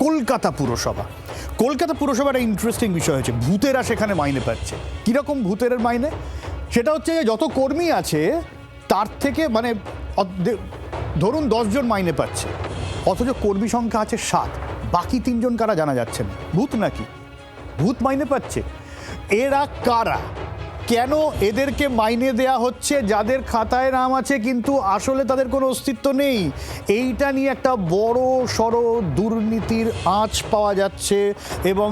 কলকাতা পুরসভা। কলকাতা পুরসভা একটা ইন্টারেস্টিং বিষয় হচ্ছে, ভূতেরা সেখানে মাইনে পাচ্ছে। কীরকম ভূতের মাইনে? সেটা হচ্ছে যে যত কর্মী আছে তার থেকে মানে ধরুন 10 জন মাইনে পাচ্ছে, অথচ কর্মী সংখ্যা আছে 7, বাকি 3 জন কারা জানা যাচ্ছে না। ভূত নাকি? ভূত মাইনে পাচ্ছে। এরা কারা? কেন এদেরকে মাইনে দেয়া হচ্ছে যাদের খাতায় নাম আছে কিন্তু আসলে তাদের কোনো অস্তিত্ব নেই? এইটা নিয়ে একটা বড় সড় দুর্নীতির আঁচ পাওয়া যাচ্ছে এবং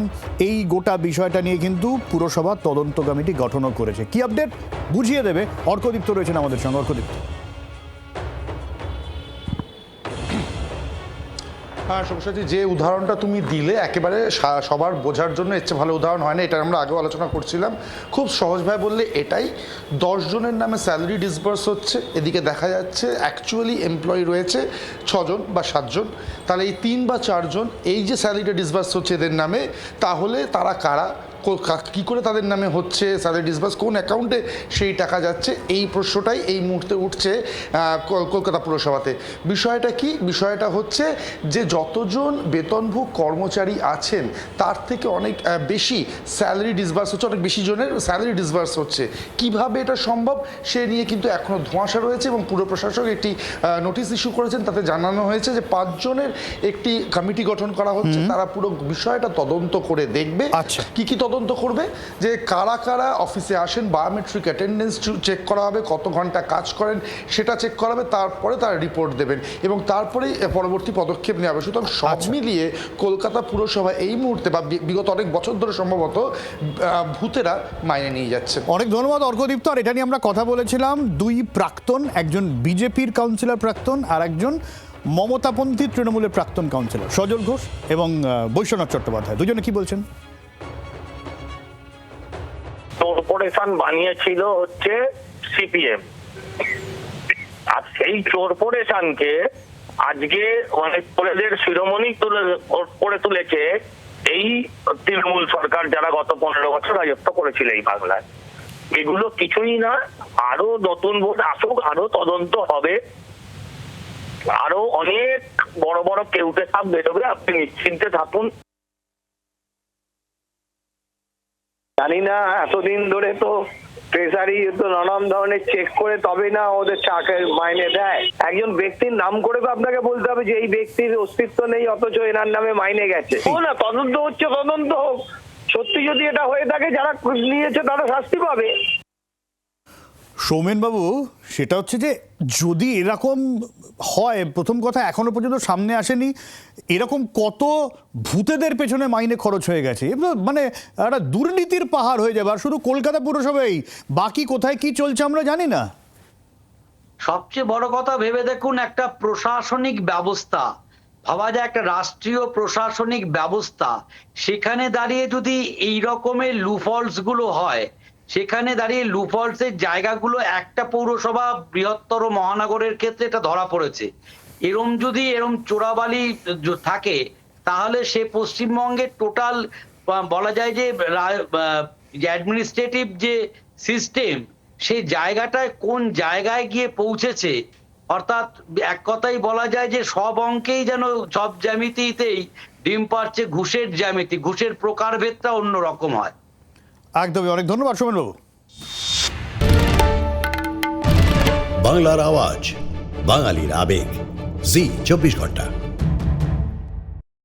এই গোটা বিষয়টা নিয়ে কিন্তু পুরসভা তদন্ত কমিটি গঠনও করেছে। কি আপডেট বুঝিয়ে দেবে অর্কদীপ্ত রয়েছেন আমাদের সঙ্গে। অর্কদীপ্ত। হ্যাঁ সব্যসাচী, যে উদাহরণটা তুমি দিলে একেবারে সবার বোঝার জন্য এর চেয়ে ভালো উদাহরণ হয় না। এটা আমরা আগেও আলোচনা করছিলাম। খুব সহজভাবে বললে এটাই, 10 জনের নামে স্যালারি ডিসবার্স হচ্ছে, এদিকে দেখা যাচ্ছে অ্যাকচুয়ালি এমপ্লয়ি রয়েছে 6 জন বা 7 জন। তাহলে এই 3 বা 4 জন এই যে স্যালারিটা ডিসবার্স হচ্ছে এদের নামে, তাহলে তারা কারা, কী করে তাদের নামে হচ্ছে স্যালারি ডিসবার্স, কোন অ্যাকাউন্টে সেই টাকা যাচ্ছে, এই প্রশ্নটাই এই মুহূর্তে উঠছে কলকাতা পুরসভাতে। বিষয়টা কি? বিষয়টা হচ্ছে যে যতজন বেতনভোগ কর্মচারী আছেন তার থেকে অনেক বেশি স্যালারি ডিসবার্স হচ্ছে, অনেক বেশি জনের স্যালারি ডিসবার্স হচ্ছে। কিভাবে এটা সম্ভব সে নিয়ে কিন্তু এখনও ধোঁয়াশা রয়েছে এবং পুর প্রশাসক একটি নোটিশ ইস্যু করেছেন। তাতে জানানো হয়েছে যে 5 জনের একটি কমিটি গঠন করা হচ্ছে, তারা পুরো বিষয়টা তদন্ত করে দেখবে। কি তদন্ত করবে? যে কারা কারা অফিসে আসেন, বায়োমেট্রিক অ্যাটেন্ডেন্স চেক করা হবে, কত ঘন্টা কাজ করেন সেটা চেক করা হবে, তারপরে তারা রিপোর্ট দেবেন এবং তারপরেই পরবর্তী পদক্ষেপ নেওয়া হবে। সুতরাং সব মিলিয়ে কলকাতা পুরসভা এই মুহূর্তে বা বিগত অনেক বছর ধরে সম্ভবত ভূতেরা মাইনে নিয়ে যাচ্ছে। অনেক ধন্যবাদ অর্কদীপ্ত। আর এটা নিয়ে আমরা কথা বলেছিলাম 2 প্রাক্তন, একজন বিজেপির কাউন্সিলর প্রাক্তন আর একজন মমতাপন্থী তৃণমূলের প্রাক্তন কাউন্সিলর, সজল ঘোষ এবং বৈশ্বনাথ চট্টোপাধ্যায়। দুজনে কি বলছেন? কর্পোরেশন বানিয়েছিল হচ্ছে সিপিএম, আর সেই কর্পোরেশনকে আজকে অনেক কলেজের শিরোমণি করে তুলেছে এই তৃণমূল সরকার, যারা গত 15 বছর রাজত্ব করেছিল এই বাংলায়। এগুলো কিছুই না, আরো নতুন ভোট আসুক, আরো তদন্ত হবে, আরো অনেক বড় বড় কেউটে সাপ বেরোবে, আপনি নিশ্চিন্তে থাকুন। জানি না, এতদিন ধরে তো ট্রেজারি তো নানান ধরনের চেক করে তবে না ওদের চাকরি মাইনে দেয়। একজন ব্যক্তির নাম করে তো আপনাকে বলতে হবে যে এই ব্যক্তির অস্তিত্ব নেই অথচ এনার নামে মাইনে গেছে। ও না, তদন্ত হচ্ছে, তদন্ত হোক। সত্যি যদি এটা হয়ে থাকে, যারা নিয়েছে তারা শাস্তি পাবে। সৌমেনবাবু, সেটা হচ্ছে যে যদি এরকম হয়, প্রথম কথা এখনো পর্যন্ত সামনে আসেনি এরকম কত ভূতেদের পেছনে মাইনে খরচ হয়ে গেছে। মানে একটা দুর্নীতির পাহাড় হয়ে যাবে। আর শুধু কলকাতা পুরসভাই, বাকি কোথায় কি চলছে আমরা জানি না। সবচেয়ে বড় কথা ভেবে দেখুন, একটা প্রশাসনিক ব্যবস্থা ভাবা যায়, একটা রাষ্ট্রীয় প্রশাসনিক ব্যবস্থা, সেখানে দাঁড়িয়ে যদি এই রকমের লুফলস গুলো হয়, সেখানে দাঁড়িয়ে লুফলসের জায়গাগুলো একটা পৌরসভা বৃহত্তর মহানগরের ক্ষেত্রে এটা ধরা পড়েছে। যদি এরম চোরাবালি থাকে, তাহলে সে পশ্চিমবঙ্গের টোটাল বলা যায় যে অ্যাডমিনিস্ট্রেটিভ যে সিস্টেম, সেই জায়গাটায় কোন জায়গায় গিয়ে পৌঁছেছে। অর্থাৎ এক কথাই বলা যায় যে সব অঙ্কেই যেন, সব জ্যামিতিতেই ডিম পাচ্ছে ঘুষের জ্যামিতি, ঘুষের প্রকারভেদটা অন্যরকম হয়। একদমই। অনেক ধন্যবাদ সৌমেনবাবু। বাংলার আওয়াজ, বাঙালির আবেগ, জি 24 ঘন্টা।